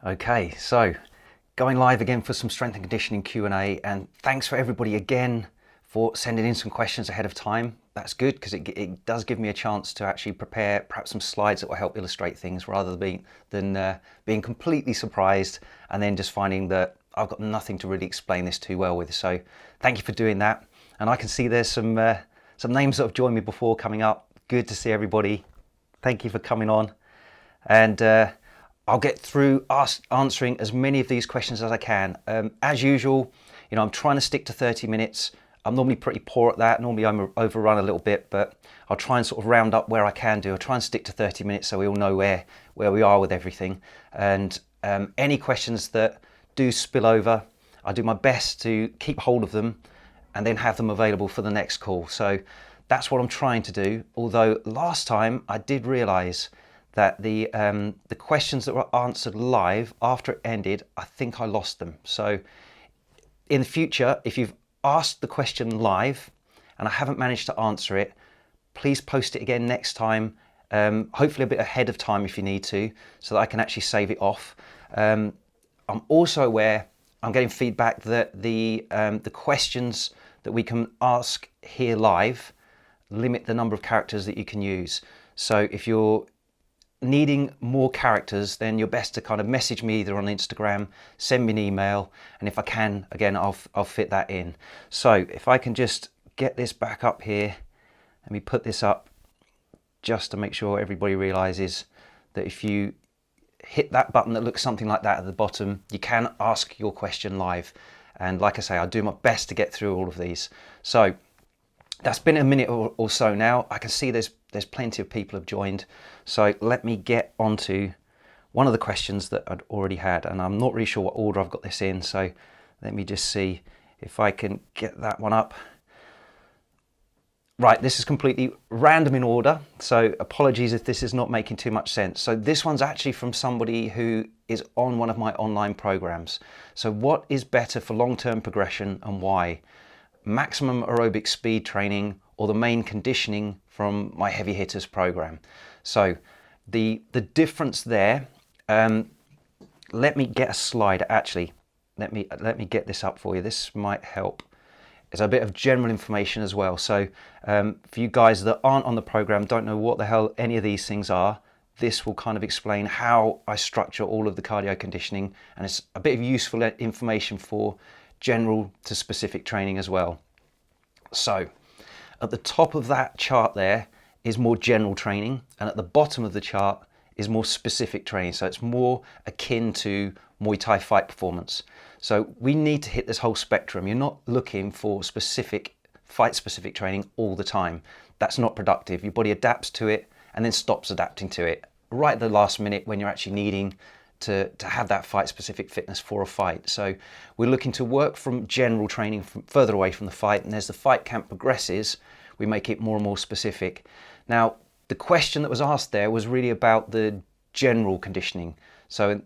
Okay, so going live again for some strength and conditioning Q&A, and thanks for everybody again for sending in some questions ahead of time. That's good because it does give me a chance to actually prepare perhaps some slides that will help illustrate things rather than being completely surprised and then just finding that I've got nothing to really explain this too well with. So thank you for doing that. And I can see there's some names that have joined me before coming up. Good to see everybody. Thank you for coming on. And I'll get through answering as many of these questions as I can. As usual, I'm trying to stick to 30 minutes. I'm normally pretty poor at that. Normally I'm overrun a little bit, but I'll try and sort of round up where I can do. I'll try and stick to 30 minutes so we all know where we are with everything. And any questions that do spill over, I'll do my best to keep hold of them and then have them available for the next call. So that's what I'm trying to do. Although last time I did realize that the questions that were answered live after it ended, I think I lost them. So in the future, if you've asked the question live and I haven't managed to answer it, please post it again next time, hopefully a bit ahead of time if you need to, so that I can actually save it off. I'm also aware, I'm getting feedback that the questions that we can ask here live limit the number of characters that you can use. So if you're needing more characters, then you're best to kind of message me either on Instagram, send me an email, and if I can, again, I'll fit that in. So if I can just get this back up here, let me put this up just to make sure everybody realizes that if you hit that button that looks something like that at the bottom, you can ask your question live. And like I say, I'll do my best to get through all of these. So that's been a minute or so now. I can see there's plenty of people have joined. So let me get onto one of the questions that I'd already had, and I'm not really sure what order I've got this in. So let me just see if I can get that one up. Right, this is completely random in order, so apologies if this is not making too much sense. So this one's actually from somebody who is on one of my online programs. So what is better for long-term progression and why? Maximum aerobic speed training or the main conditioning from my heavy hitters program? So the difference there, let me get a slide. Actually, let me get this up for you. This might help. It's a bit of general information as well. So for you guys that aren't on the program, don't know what the hell any of these things are, this will kind of explain how I structure all of the cardio conditioning, and it's a bit of useful information for general to specific training as well. So at the top of that chart there is more general training, and at the bottom of the chart is more specific training. So it's more akin to Muay Thai fight performance. So we need to hit this whole spectrum. You're not looking for specific fight specific training all the time. That's not productive. Your body adapts to it and then stops adapting to it right at the last minute when you're actually needing to have that fight specific fitness for a fight. So we're looking to work from general training from further away from the fight, and as the fight camp progresses, we make it more and more specific. Now, the question that was asked there was really about the general conditioning. So in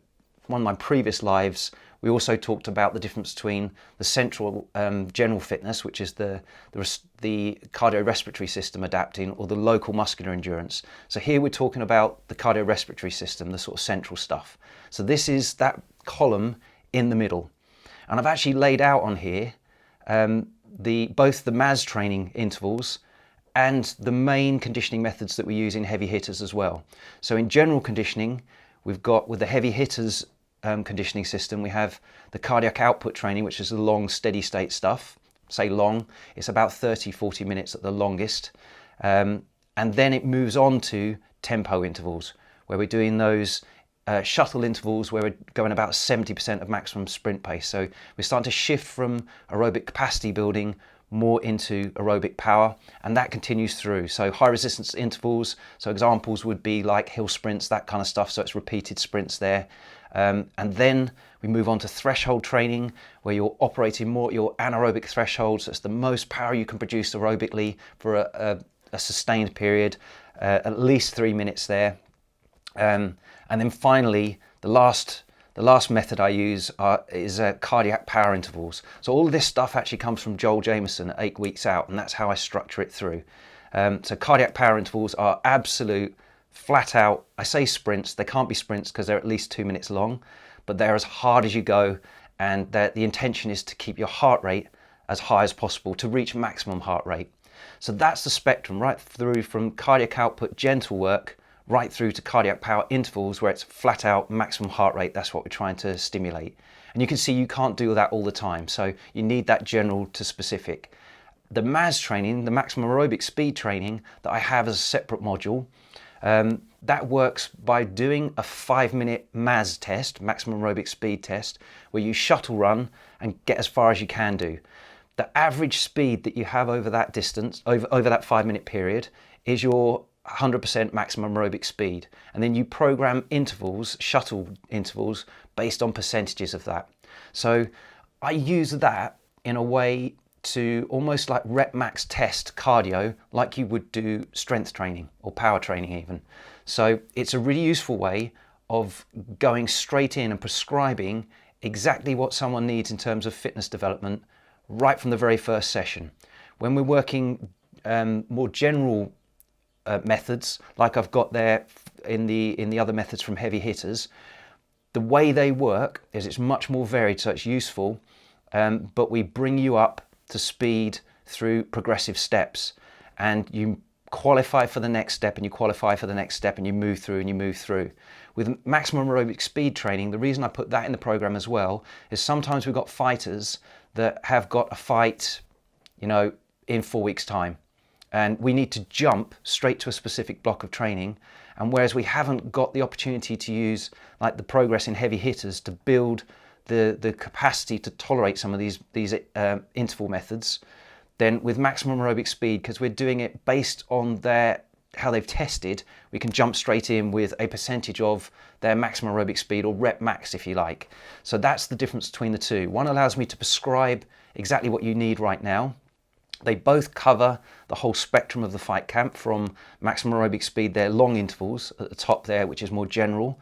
one of my previous lives, we also talked about the difference between the central general fitness, which is the cardiorespiratory system adapting, or the local muscular endurance. So here we're talking about the cardiorespiratory system, the sort of central stuff. So this is that column in the middle. And I've actually laid out on here both the MAS training intervals and the main conditioning methods that we use in heavy hitters as well. So in general conditioning, we've got, with the heavy hitters conditioning system, we have the cardiac output training, which is the long steady state stuff. Say long, it's about 30-40 minutes at the longest, and then it moves on to tempo intervals, where we're doing those shuttle intervals where we're going about 70% of maximum sprint pace. So we're starting to shift from aerobic capacity building more into aerobic power, and that continues through. So high resistance intervals, so examples would be like hill sprints, that kind of stuff, so it's repeated sprints there. And then we move on to threshold training, where you're operating more at your anaerobic threshold, so it's the most power you can produce aerobically for a sustained period, at least 3 minutes there. And then finally, the last method I use is cardiac power intervals. So all of this stuff actually comes from Joel Jamieson at 8 weeks out, and that's how I structure it through. So cardiac power intervals are absolute, flat out, I say sprints, they can't be sprints because they're at least 2 minutes long, but they're as hard as you go, and the intention is to keep your heart rate as high as possible to reach maximum heart rate. So that's the spectrum, right through from cardiac output, gentle work, right through to cardiac power intervals where it's flat out maximum heart rate. That's what we're trying to stimulate. And you can see you can't do that all the time, so you need that general to specific. The MAS training, the maximum aerobic speed training that I have as a separate module, that works by doing a 5-minute MAS test, maximum aerobic speed test, where you shuttle run and get as far as you can do. The average speed that you have over that distance, over that 5-minute period, is your 100% maximum aerobic speed. And then you program intervals, shuttle intervals, based on percentages of that. So I use that in a way to almost like rep max test cardio like you would do strength training or power training even. So it's a really useful way of going straight in and prescribing exactly what someone needs in terms of fitness development right from the very first session. When we're working more general methods, like I've got there in the other methods from heavy hitters, the way they work is it's much more varied, so it's useful, but we bring you up to speed through progressive steps, and you qualify for the next step and you qualify for the next step and you move through and you move through. With maximum aerobic speed training, the reason I put that in the program as well is sometimes we've got fighters that have got a fight, you know, in 4 weeks' time, and we need to jump straight to a specific block of training. And whereas we haven't got the opportunity to use like the progress in heavy hitters to build the capacity to tolerate some of these interval methods, then with maximum aerobic speed, because we're doing it based on how they've tested, we can jump straight in with a percentage of their maximum aerobic speed, or rep max if you like. So that's the difference between the two. One allows me to prescribe exactly what you need right now. They both cover the whole spectrum of the fight camp, from maximum aerobic speed, their long intervals at the top there, which is more general,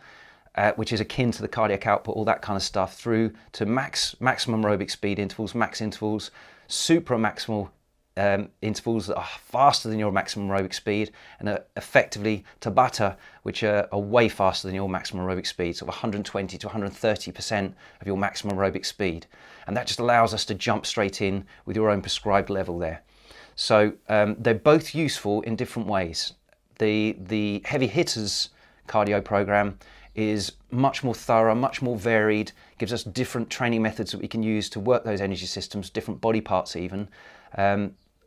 which is akin to the cardiac output, all that kind of stuff, through to maximum aerobic speed intervals, max intervals, supra-maximal intervals that are faster than your maximum aerobic speed, and effectively Tabata, which are way faster than your maximum aerobic speed, so 120 to 130% of your maximum aerobic speed. And that just allows us to jump straight in with your own prescribed level there. So they're both useful in different ways. The heavy hitters cardio program is much more thorough, much more varied, gives us different training methods that we can use to work those energy systems, different body parts even.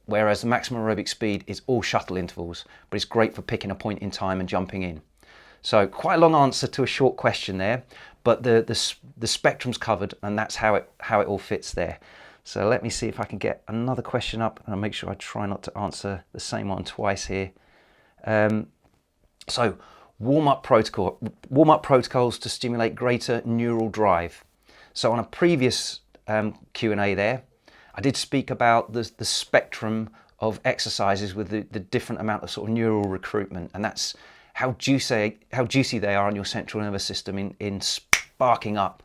Whereas the maximum aerobic speed is all shuttle intervals, but it's great for picking a point in time and jumping in. So quite a long answer to a short question there, but the spectrum's covered, and that's how it all fits there. So let me see if I can get another question up, and I'll make sure I try not to answer the same one twice here. So warm-up protocols to stimulate greater neural drive. So on a previous Q&A there, I did speak about the spectrum of exercises with the different amount of sort of neural recruitment, and that's how juicy they are on your central nervous system in sparking up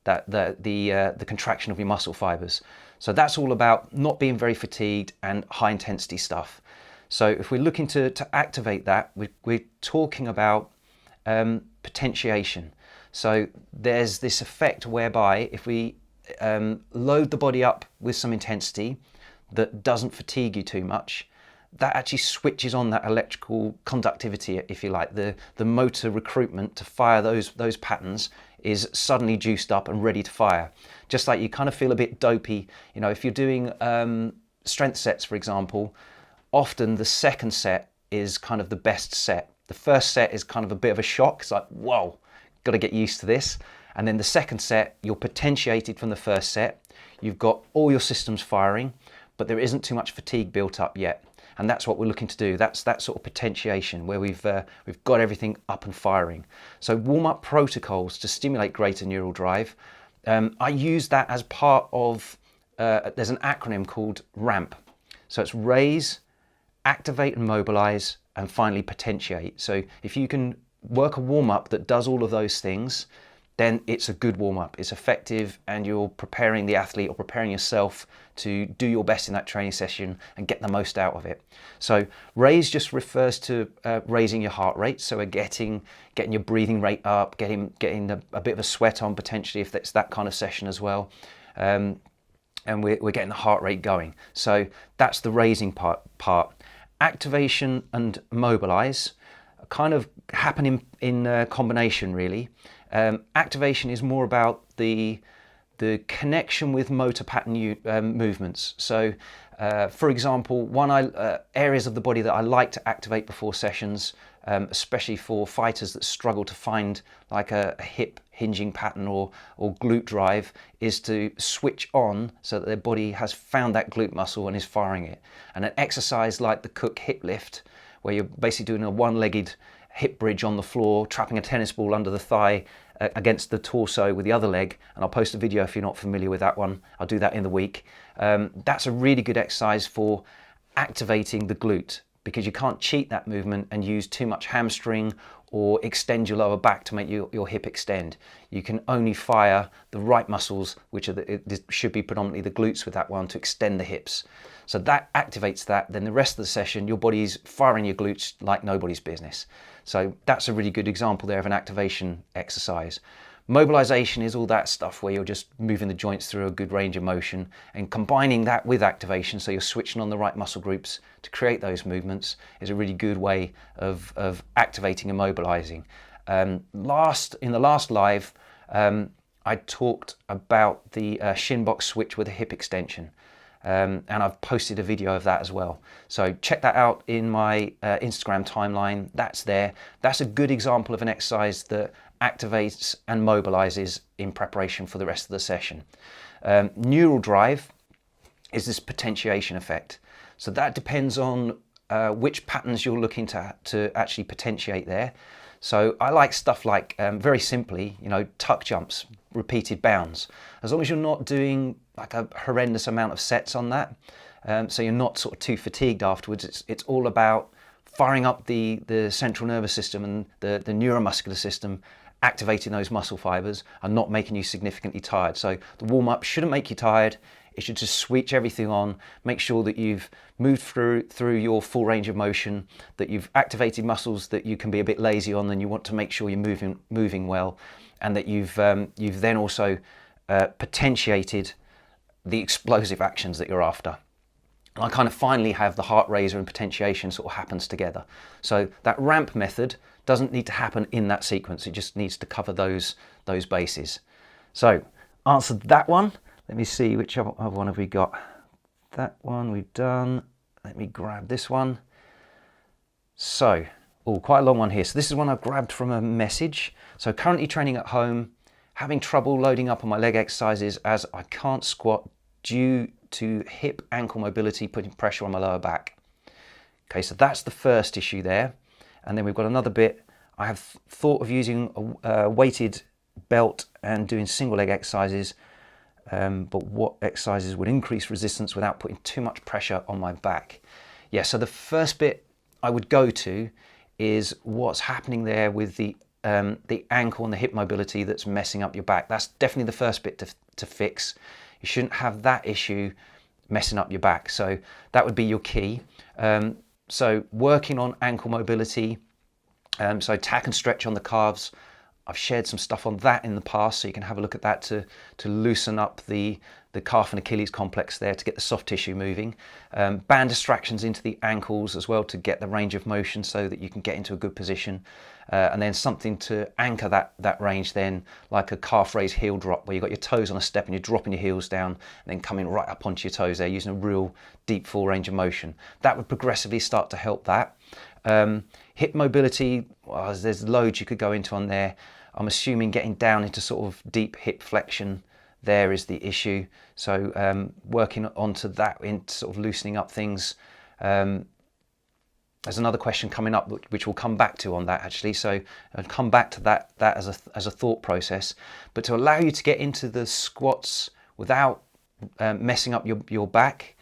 the contraction of your muscle fibers. So that's all about not being very fatigued and high intensity stuff. So if we're looking to activate that, we're talking about potentiation. So there's this effect whereby if we load the body up with some intensity that doesn't fatigue you too much, that actually switches on that electrical conductivity, if you like. The motor recruitment to fire those patterns is suddenly juiced up and ready to fire. Just like you kind of feel a bit dopey, you know, if you're doing strength sets, for example, often the second set is kind of the best set. The first set is kind of a bit of a shock. It's like, whoa, got to get used to this. And then the second set, you're potentiated from the first set. You've got all your systems firing, but there isn't too much fatigue built up yet. And that's what we're looking to do. That's that sort of potentiation where we've got everything up and firing. So warm-up protocols to stimulate greater neural drive. I use that as part of, there's an acronym called RAMP. So it's raise, activate and mobilize, and finally potentiate. So if you can work a warm-up that does all of those things, then it's a good warm-up. It's effective, and you're preparing the athlete or preparing yourself to do your best in that training session and get the most out of it. So raise just refers to raising your heart rate. So we're getting your breathing rate up, getting a bit of a sweat on potentially if it's that kind of session as well. And we're getting the heart rate going. So that's the raising part. Activation and mobilize kind of happen in combination, really. Activation is more about the connection with motor pattern movements. So, for example, areas of the body that I like to activate before sessions, especially for fighters that struggle to find like a hip hinging pattern or glute drive, is to switch on so that their body has found that glute muscle and is firing it. And an exercise like the Cook hip lift, where you're basically doing a one-legged hip bridge on the floor, trapping a tennis ball under the thigh against the torso with the other leg, and I'll post a video if you're not familiar with that one. I'll do that in the week. That's a really good exercise for activating the glute, because you can't cheat that movement and use too much hamstring or extend your lower back to make your hip extend. You can only fire the right muscles, which should be predominantly the glutes with that one, to extend the hips. So that activates that. Then the rest of the session, your body's firing your glutes like nobody's business. So that's a really good example there of an activation exercise. Mobilization is all that stuff where you're just moving the joints through a good range of motion, and combining that with activation, so you're switching on the right muscle groups to create those movements, is a really good way of activating and mobilizing. In the last live, I talked about the shin box switch with a hip extension. And I've posted a video of that as well. So check that out in my Instagram timeline. That's there. That's a good example of an exercise that activates and mobilizes in preparation for the rest of the session. Neural drive is this potentiation effect. So that depends on which patterns you're looking to actually potentiate there. So I like stuff like, very simply, tuck jumps, repeated bounds. As long as you're not doing like a horrendous amount of sets on that, so you're not sort of too fatigued afterwards. It's all about firing up the central nervous system and the neuromuscular system, activating those muscle fibers and not making you significantly tired. So the warm-up shouldn't make you tired. It should just switch everything on, make sure that you've moved through your full range of motion, that you've activated muscles that you can be a bit lazy on, and you want to make sure you're moving well, and that you've then also potentiated the explosive actions that you're after. And I kind of finally have the heart raiser and potentiation sort of happens together. So that ramp method doesn't need to happen in that sequence. It just needs to cover those bases. So answered that one. Let me see, which other one have we got? That one we've done. Let me grab this one. So, quite a long one here. So this is one I've grabbed from a message. So currently training at home, having trouble loading up on my leg exercises as I can't squat due to hip ankle mobility putting pressure on my lower back. Okay, so that's the first issue there. And then we've got another bit. I have thought of using a weighted belt and doing single leg exercises, but what exercises would increase resistance without putting too much pressure on my back? Yeah, so the first bit I would go to is what's happening there with the ankle and the hip mobility that's messing up your back. That's definitely the first bit to fix. You shouldn't have that issue messing up your back. So that would be your key. So working on ankle mobility, so tack and stretch on the calves. I've shared some stuff on that in the past, so you can have a look at that to loosen up the calf and Achilles complex there, to get the soft tissue moving. Band distractions into the ankles as well to get the range of motion so that you can get into a good position. And then something to anchor that range then, like a calf raise heel drop, where you've got your toes on a step and you're dropping your heels down and then coming right up onto your toes there, using a real deep full range of motion. That would progressively start to help that. Hip mobility, well, there's loads you could go into on there. I'm assuming getting down into sort of deep hip flexion there is the issue. So working onto that in sort of loosening up things. There's another question coming up which we'll come back to on that actually. So I'll come back to that as a thought process. But to allow you to get into the squats without messing up your back,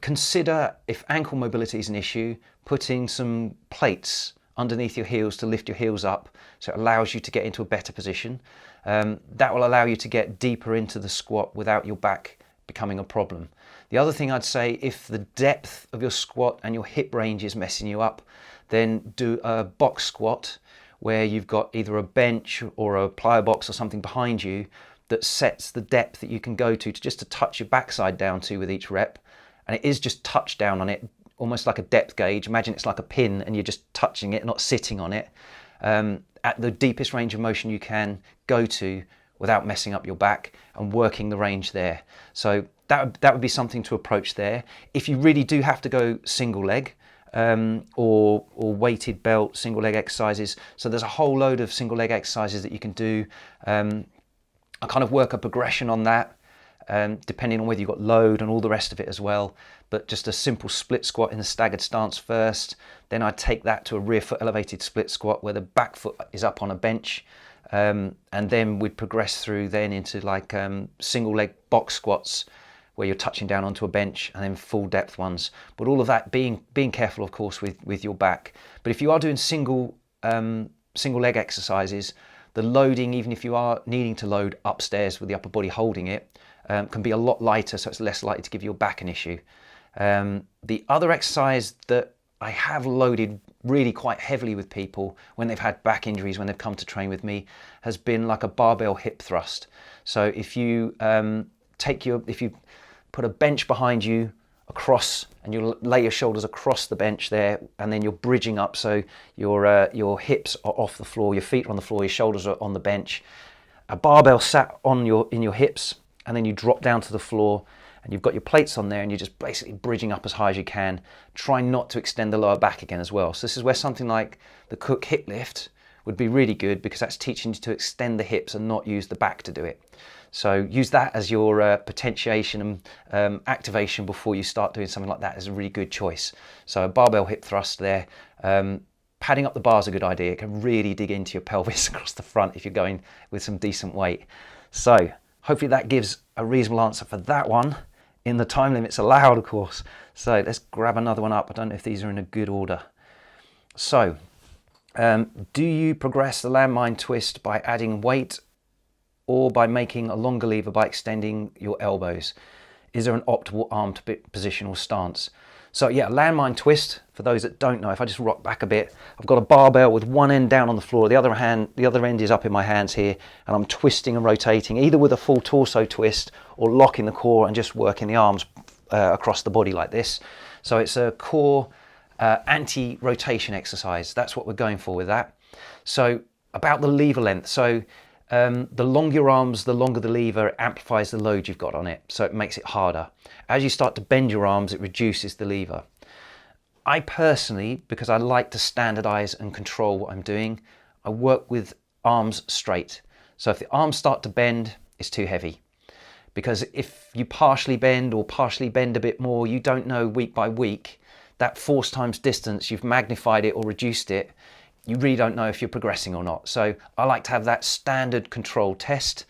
consider, if ankle mobility is an issue, putting some plates underneath your heels to lift your heels up, so it allows you to get into a better position. That will allow you to get deeper into the squat without your back becoming a problem. The other thing I'd say, if the depth of your squat and your hip range is messing you up, then do a box squat where you've got either a bench or a plyo box or something behind you that sets the depth that you can go to just to touch your backside down to with each rep. And it is just touch down on it, almost like a depth gauge. Imagine it's like a pin and you're just touching it, not sitting on it, at the deepest range of motion you can go to without messing up your back, and working the range there. So that would be something to approach there. If you really do have to go single leg, or weighted belt single leg exercises, so there's a whole load of single leg exercises that you can do. I kind of work a progression on that, depending on whether you've got load and all the rest of it as well. But just a simple split squat in the staggered stance first, then I take that to a rear foot elevated split squat where the back foot is up on a bench, and then we'd progress through then into like single leg box squats where you're touching down onto a bench, and then full depth ones. But all of that being careful, of course, with your back. But if you are doing single leg exercises, the loading, even if you are needing to load upstairs with the upper body holding it, can be a lot lighter, so it's less likely to give your back an issue. The other exercise that I have loaded really quite heavily with people when they've had back injuries, when they've come to train with me, has been like a barbell hip thrust. So if you if you put a bench behind you across, and you lay your shoulders across the bench there, and then you're bridging up, so your hips are off the floor, your feet are on the floor, your shoulders are on the bench, a barbell sat on in your hips, and then you drop down to the floor, and you've got your plates on there, and you're just basically bridging up as high as you can. Try not to extend the lower back again as well. So this is where something like the Cook hip lift would be really good, because that's teaching you to extend the hips and not use the back to do it. So use that as your potentiation and activation before you start doing something like that is a really good choice. So a barbell hip thrust there. Padding up the bar is a good idea. It can really dig into your pelvis across the front if you're going with some decent weight. So hopefully that gives a reasonable answer for that one, in the time limits allowed, of course. So let's grab another one up. I don't know if these are in a good order. So do you progress the landmine twist by adding weight, or by making a longer lever by extending your elbows? Is there an optimal arm position or stance? So yeah, landmine twist, for those that don't know, if I just rock back a bit, I've got a barbell with one end down on the floor, the other end is up in my hands here, and I'm twisting and rotating, either with a full torso twist or locking the core and just working the arms across the body like this. So it's a core anti-rotation exercise. That's what we're going for with that. So about the lever length. So the longer your arms, the longer the lever, it amplifies the load you've got on it, so it makes it harder. As you start to bend your arms, it reduces the lever. I personally, because I like to standardize and control what I'm doing, I work with arms straight. So if the arms start to bend, it's too heavy. Because if you partially bend or partially bend a bit more, you don't know week by week, that force times distance, you've magnified it or reduced it, you really don't know if you're progressing or not. So I like to have that standard control test.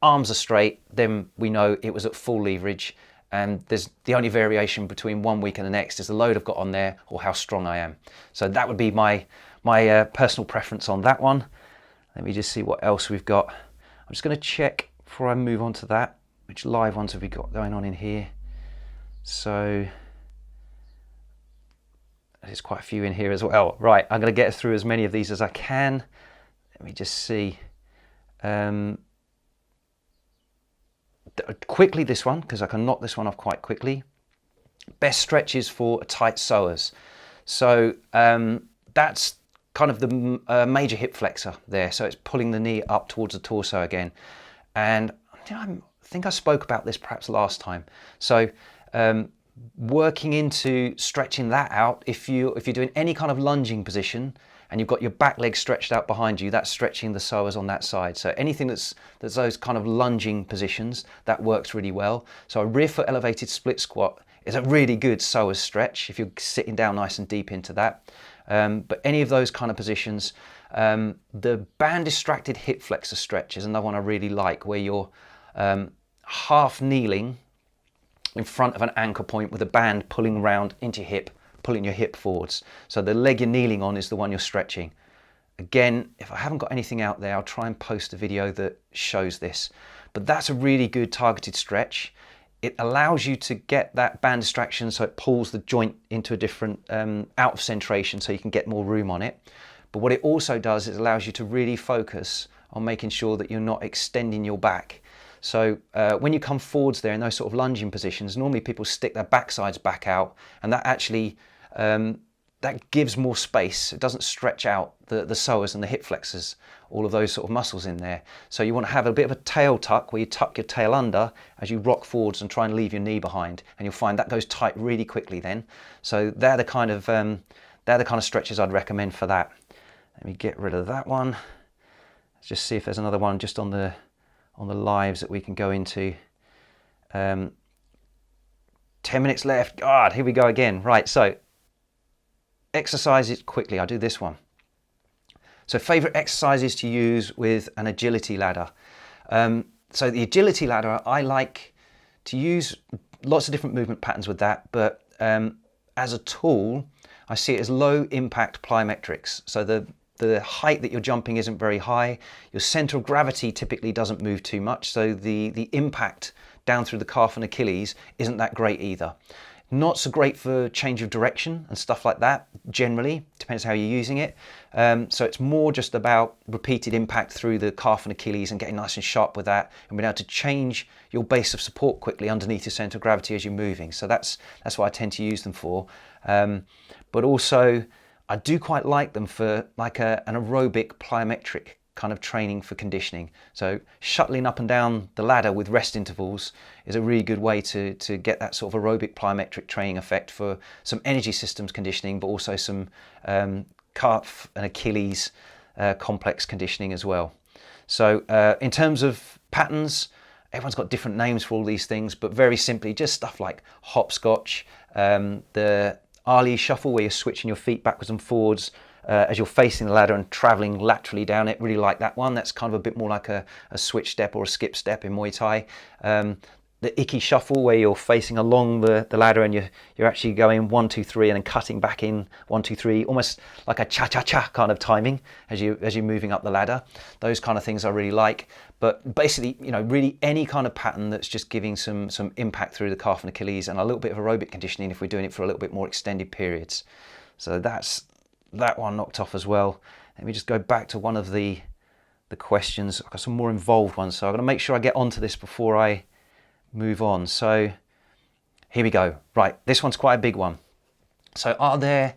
Arms are straight, then we know it was at full leverage, and there's the only variation between 1 week and the next is the load I've got on there or how strong I am. So that would be my personal preference on that one. Let me just see what else we've got. I'm just going to check before I move on to that, which live ones have we got going on in here. So there's quite a few in here as well. Right, I'm going to get through as many of these as I can. Let me just see. Quickly this one, because I can knock this one off quite quickly. Best stretches for a tight psoas. So that's kind of the major hip flexor there. So it's pulling the knee up towards the torso again. And I think I spoke about this perhaps last time. So working into stretching that out, if you're doing any kind of lunging position and you've got your back leg stretched out behind you, that's stretching the psoas on that side. So anything that's those kind of lunging positions, that works really well. So a rear foot elevated split squat is a really good psoas stretch if you're sitting down nice and deep into that. But any of those kind of positions, the band distracted hip flexor stretch is another one I really like, where you're half kneeling in front of an anchor point with a band pulling around into your hip, pulling your hip forwards. So the leg you're kneeling on is the one you're stretching. Again, if I haven't got anything out there, I'll try and post a video that shows this. But that's a really good targeted stretch. It allows you to get that band distraction, so it pulls the joint into a different out of centration, so you can get more room on it. But what it also does is allows you to really focus on making sure that you're not extending your back. So when you come forwards there in those sort of lunging positions, normally people stick their backsides back out, and that actually that gives more space. It doesn't stretch out the psoas and the hip flexors, all of those sort of muscles in there. So you want to have a bit of a tail tuck where you tuck your tail under as you rock forwards and try and leave your knee behind, and you'll find that goes tight really quickly then. So they're the kind of stretches I'd recommend for that. Let me get rid of that one. Let's just see if there's another one just on the lives that we can go into. 10 minutes left. God, here we go again. Right, so exercises quickly. I'll do this one. So favorite exercises to use with an agility ladder. So the agility ladder, I like to use lots of different movement patterns with that, but as a tool, I see it as low impact plyometrics. So the height that you're jumping isn't very high. Your center of gravity typically doesn't move too much, so the impact down through the calf and Achilles isn't that great either. Not so great for change of direction and stuff like that, generally, depends how you're using it. So it's more just about repeated impact through the calf and Achilles and getting nice and sharp with that, and being able to change your base of support quickly underneath your center of gravity as you're moving. So that's what I tend to use them for. But also, I do quite like them for like an aerobic plyometric kind of training for conditioning. So shuttling up and down the ladder with rest intervals is a really good way to get that sort of aerobic plyometric training effect for some energy systems conditioning, but also some calf and Achilles complex conditioning as well. So in terms of patterns, everyone's got different names for all these things, but very simply just stuff like hopscotch, the Ali shuffle where you're switching your feet backwards and forwards as you're facing the ladder and traveling laterally down it. Really like that one. That's kind of a bit more like a switch step or a skip step in Muay Thai. The Icky shuffle where you're facing along the ladder and you're actually going 1, 2, 3 and then cutting back in 1, 2, 3, almost like a cha-cha-cha kind of timing as you're moving up the ladder. Those kind of things I really like. But basically, you know, really any kind of pattern that's just giving some impact through the calf and Achilles and a little bit of aerobic conditioning if we're doing it for a little bit more extended periods. So that's that one knocked off as well. Let me just go back to one of the questions. I've got some more involved ones, so I'm going to make sure I get onto this before I move on. So here we go. Right, this one's quite a big one. So are there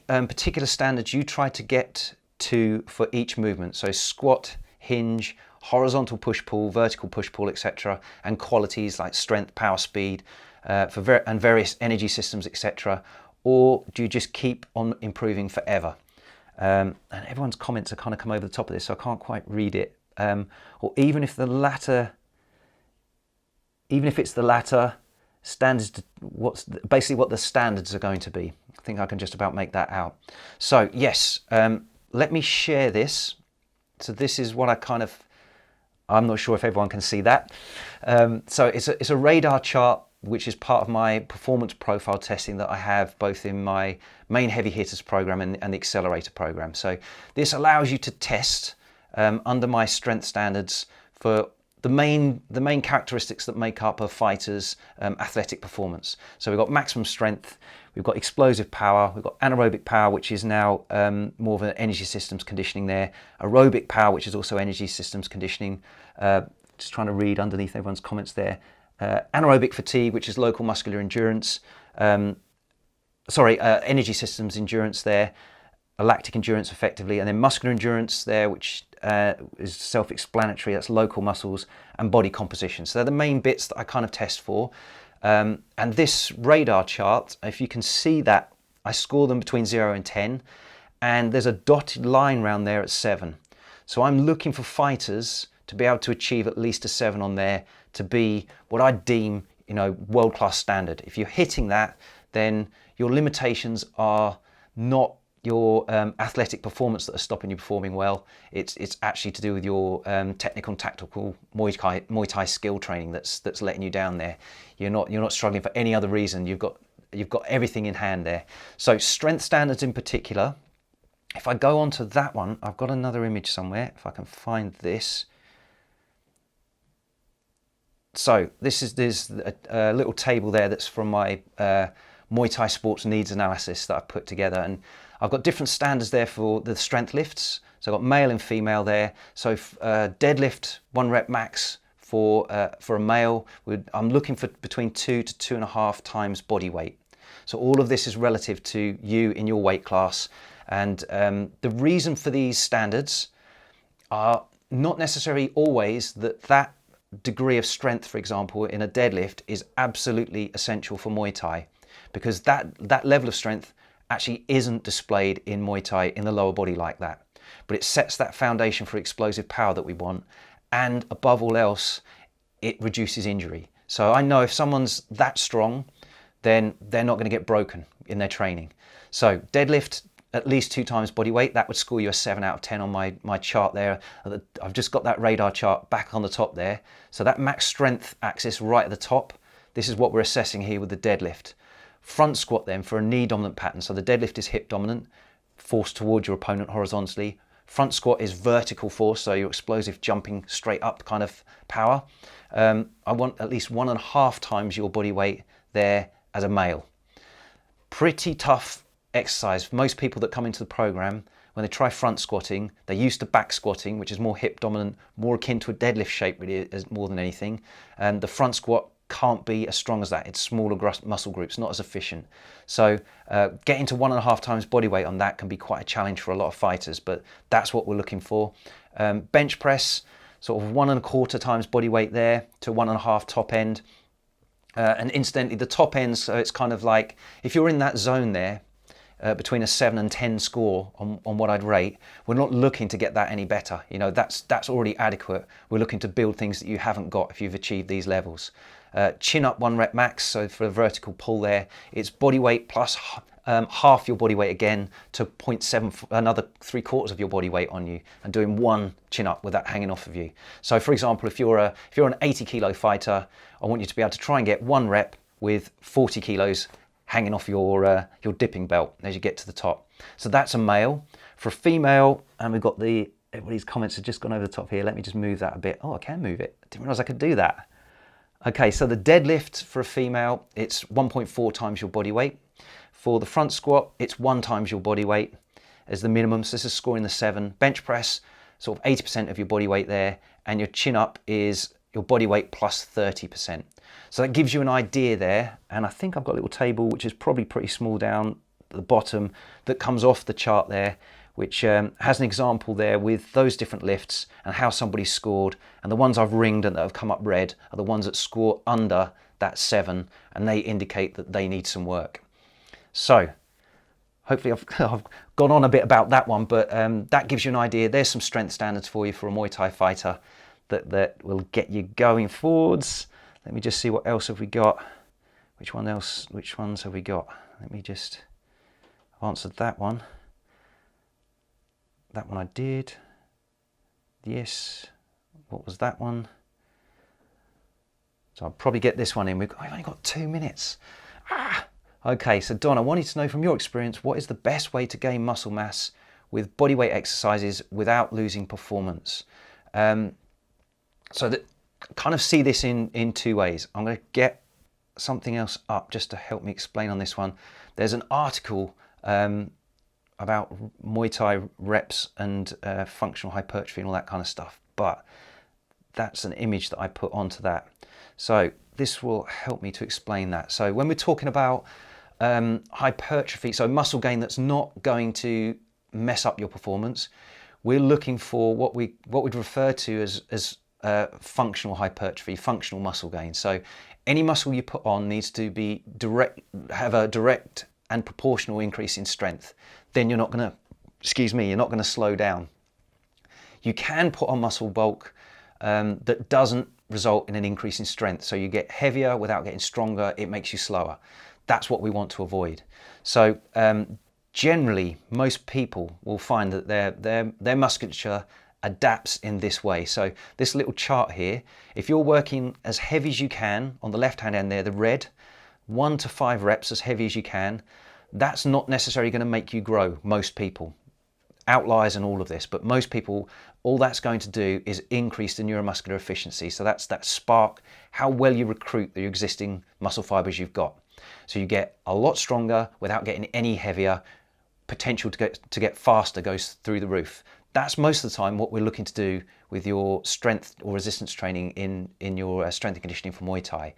particular standards you try to get to for each movement? So squat, hinge, horizontal push-pull, vertical push-pull, etc., and qualities like strength, power, speed, and various energy systems, etc., or do you just keep on improving forever? And everyone's comments are kind of come over the top of this, so I can't quite read it. Or even if it's the latter, standards, basically what the standards are going to be. I think I can just about make that out. So yes, let me share this. So this is what I'm not sure if everyone can see that. So it's a radar chart, which is part of my performance profile testing that I have both in my main heavy hitters program and the accelerator program. So this allows you to test under my strength standards for the main characteristics that make up a fighter's athletic performance. So we've got maximum strength, we've got explosive power, we've got anaerobic power, which is now more of an energy systems conditioning there, aerobic power, which is also energy systems conditioning. Just trying to read underneath everyone's comments there. Anaerobic fatigue, which is local muscular endurance, energy systems endurance there, lactic endurance effectively, and then muscular endurance there, which is self-explanatory, that's local muscles, and body composition. So they're the main bits that I kind of test for. And this radar chart, if you can see that, I score them between 0 and 10, and there's a dotted line around there at 7. So I'm looking for fighters to be able to achieve at least a 7 on there to be what I deem, you know, world-class standard. If you're hitting that, then your limitations are not your athletic performance that are stopping you performing well. It's actually to do with your technical and tactical Muay Thai skill training that's letting you down there. You're not struggling for any other reason. You've got you've got everything in hand there. So strength standards in particular, if I go on to that one, I've got another image somewhere, if I can find this. So there's a little table there that's from my Muay Thai sports needs analysis that I've put together, and I've got different standards there for the strength lifts. So I've got male and female there. So deadlift 1 rep max for a male, I'm looking for between 2 to 2.5 times body weight. So all of this is relative to you in your weight class, and the reason for these standards are not necessarily always that degree of strength, for example, in a deadlift is absolutely essential for Muay Thai, because that level of strength actually isn't displayed in Muay Thai in the lower body like that. But it sets that foundation for explosive power that we want, and above all else, it reduces injury. So I know if someone's that strong, then they're not going to get broken in their training. So deadlift at least 2 times body weight, that would score you a 7 out of 10 on my chart there. I've just got that radar chart back on the top there. So that max strength axis right at the top, this is what we're assessing here with the deadlift. Front squat then for a knee dominant pattern. So the deadlift is hip dominant, force towards your opponent horizontally. Front squat is vertical force, so your explosive jumping straight up kind of power. I want at least 1.5 times your body weight there as a male. Pretty tough exercise. Most people that come into the program, when they try front squatting, they're used to back squatting, which is more hip dominant, more akin to a deadlift shape really, more than anything. And the front squat can't be as strong as that. It's smaller muscle groups, not as efficient. So getting to 1.5 times body weight on that can be quite a challenge for a lot of fighters, but that's what we're looking for. Bench press, sort of 1.25 times body weight there to 1.5 top end. And incidentally, the top end, so it's kind of like, if you're in that zone there, between a 7 and 10 score on what I'd rate, we're not looking to get that any better. You know, that's already adequate. We're looking to build things that you haven't got if you've achieved these levels. Chin up 1 rep max, so for a vertical pull there, it's body weight plus half your body weight again to 0.7, another 3/4 of your body weight on you, and doing 1 chin up with that hanging off of you. So for example, if you're an 80 kilo fighter, I want you to be able to try and get 1 rep with 40 kilos hanging off your dipping belt as you get to the top. So that's a male. For a female, and we've got everybody's comments have just gone over the top here. Let me just move that a bit. Oh, I can move it. I didn't realize I could do that. Okay, so the deadlift for a female, it's 1.4 times your body weight. For the front squat, it's 1 times your body weight as the minimum. So this is scoring the 7. Bench press, sort of 80% of your body weight there. And your chin up is your body weight plus 30%. So that gives you an idea there. And I think I've got a little table, which is probably pretty small down at the bottom, that comes off the chart there, which has an example there with those different lifts and how somebody's scored. And the ones I've ringed and that have come up red are the ones that score under that 7, and they indicate that they need some work. So hopefully I've gone on a bit about that one, but that gives you an idea. There's some strength standards for you for a Muay Thai fighter that will get you going forwards. Let me just see what else have we got. Which ones have we got? Let me just, I've answered that one. That one I did. Yes. What was that one? So I'll probably get this one in. I've only got 2 minutes. Okay, so Don, I wanted to know from your experience, what is the best way to gain muscle mass with bodyweight exercises without losing performance? So that kind of see this in 2 ways. I'm going to get something else up just to help me explain on this one. There's an article about Muay Thai reps and functional hypertrophy and all that kind of stuff, but that's an image that I put onto that. So this will help me to explain that. So when we're talking about hypertrophy, so muscle gain that's not going to mess up your performance, we're looking for what we'd refer to as functional hypertrophy, functional muscle gain. So any muscle you put on needs to be have a direct and proportional increase in strength. Then you're not going to slow down. You can put on muscle bulk that doesn't result in an increase in strength. So you get heavier without getting stronger, it makes you slower. That's what we want to avoid. So generally, most people will find that their musculature adapts in this way. So this little chart here, if you're working as heavy as you can on the left hand end there, the red, 1 to 5 reps as heavy as you can. That's not necessarily going to make you grow, most people. Outliers and all of this, but most people, all that's going to do is increase the neuromuscular efficiency. So that's that spark, how well you recruit the existing muscle fibers you've got. So you get a lot stronger without getting any heavier. Potential to get faster goes through the roof. That's most of the time what we're looking to do with your strength or resistance training in your strength and conditioning for Muay Thai.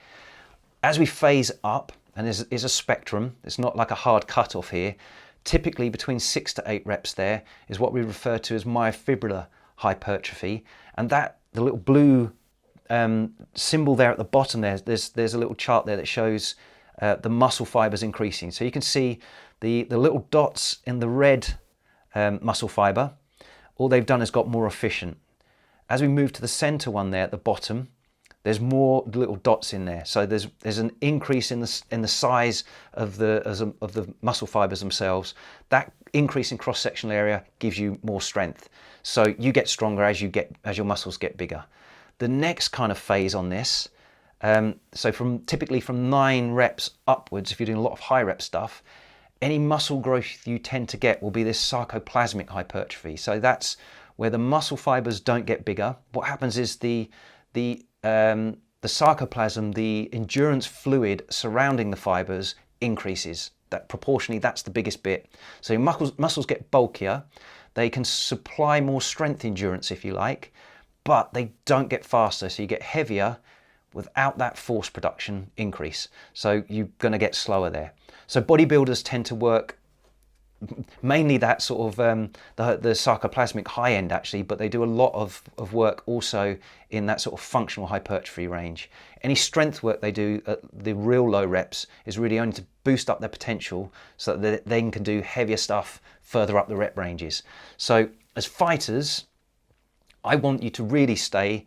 As we phase up, and there's a spectrum, it's not like a hard cutoff here, typically between 6 to 8 reps there is what we refer to as myofibrillar hypertrophy, and that the little blue symbol there at the bottom there's a little chart there that shows the muscle fibers increasing. So you can see the little dots in the red muscle fiber, all they've done is got more efficient. As we move to the center one there at the bottom, there's more little dots in there. So there's an increase in the size of the muscle fibers themselves. That increase in cross-sectional area gives you more strength. So you get stronger as your muscles get bigger. The next kind of phase on this, so typically from 9 reps upwards, if you're doing a lot of high rep stuff, any muscle growth you tend to get will be this sarcoplasmic hypertrophy. So that's where the muscle fibers don't get bigger. What happens is the sarcoplasm, the endurance fluid surrounding the fibers increases. That proportionally, that's the biggest bit. So your muscles get bulkier. They can supply more strength endurance, if you like, but they don't get faster. So you get heavier without that force production increase. So you're going to get slower there. So bodybuilders tend to work mainly that sort of the sarcoplasmic high end actually, but they do a lot of work also in that sort of functional hypertrophy range. Any strength work they do at the real low reps is really only to boost up their potential so that they then can do heavier stuff further up the rep ranges. So as fighters, I want you to really stay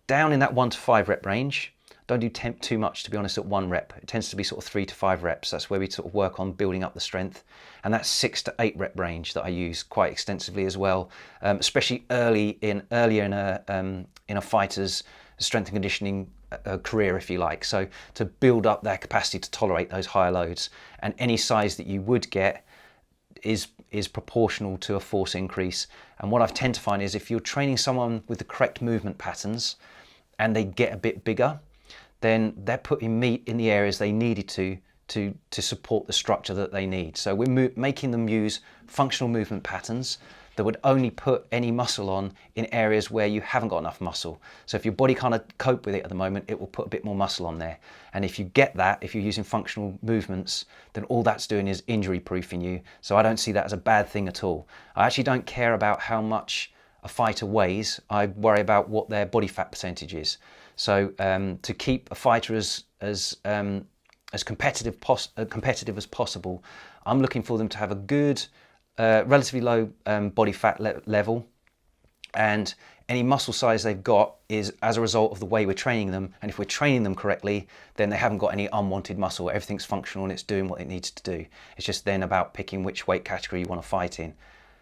down in that 1 to 5 rep range. Don't do too much, to be honest, at 1 rep. It tends to be sort of 3 to 5 reps. That's where we sort of work on building up the strength. And that's 6 to 8 rep range that I use quite extensively as well, especially earlier in a fighter's strength and conditioning career, if you like. So to build up their capacity to tolerate those higher loads. And any size that you would get is proportional to a force increase. And what I tend to find is if you're training someone with the correct movement patterns and they get a bit bigger, then they're putting meat in the areas they needed to support the structure that they need. So we're making them use functional movement patterns that would only put any muscle on in areas where you haven't got enough muscle. So if your body can't cope with it at the moment, it will put a bit more muscle on there. And if you get that, if you're using functional movements, then all that's doing is injury proofing you. So I don't see that as a bad thing at all. I actually don't care about how much a fighter weighs. I worry about what their body fat percentage is. So to keep a fighter as competitive as possible, I'm looking for them to have a good, relatively low body fat level, and any muscle size they've got is as a result of the way we're training them. And if we're training them correctly, then they haven't got any unwanted muscle. Everything's functional and it's doing what it needs to do. It's just then about picking which weight category you want to fight in.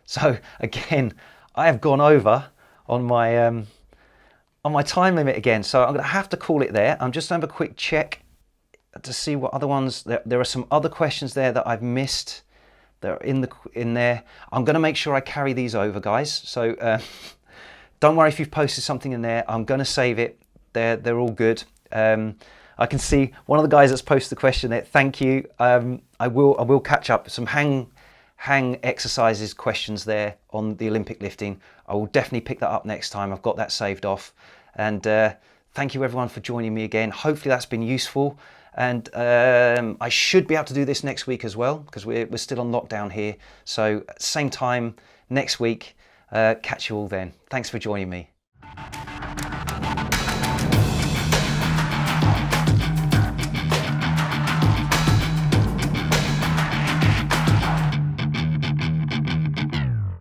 So again, I have gone over on my time limit again, so I'm going to have to call it there. I'm just going to have a quick check to see what other ones. There are some other questions there that I've missed. They're in there. I'm going to make sure I carry these over, guys. So don't worry if you've posted something in there. I'm going to save it. They're all good. I can see one of the guys that's posted the question there. Thank you. I will catch up some hang exercises questions there on the Olympic lifting. I will definitely pick that up next time. I've got that saved off. And thank you everyone for joining me again. Hopefully that's been useful. And I should be able to do this next week as well, because we're still on lockdown here. So same time next week. Catch you all then. Thanks for joining me.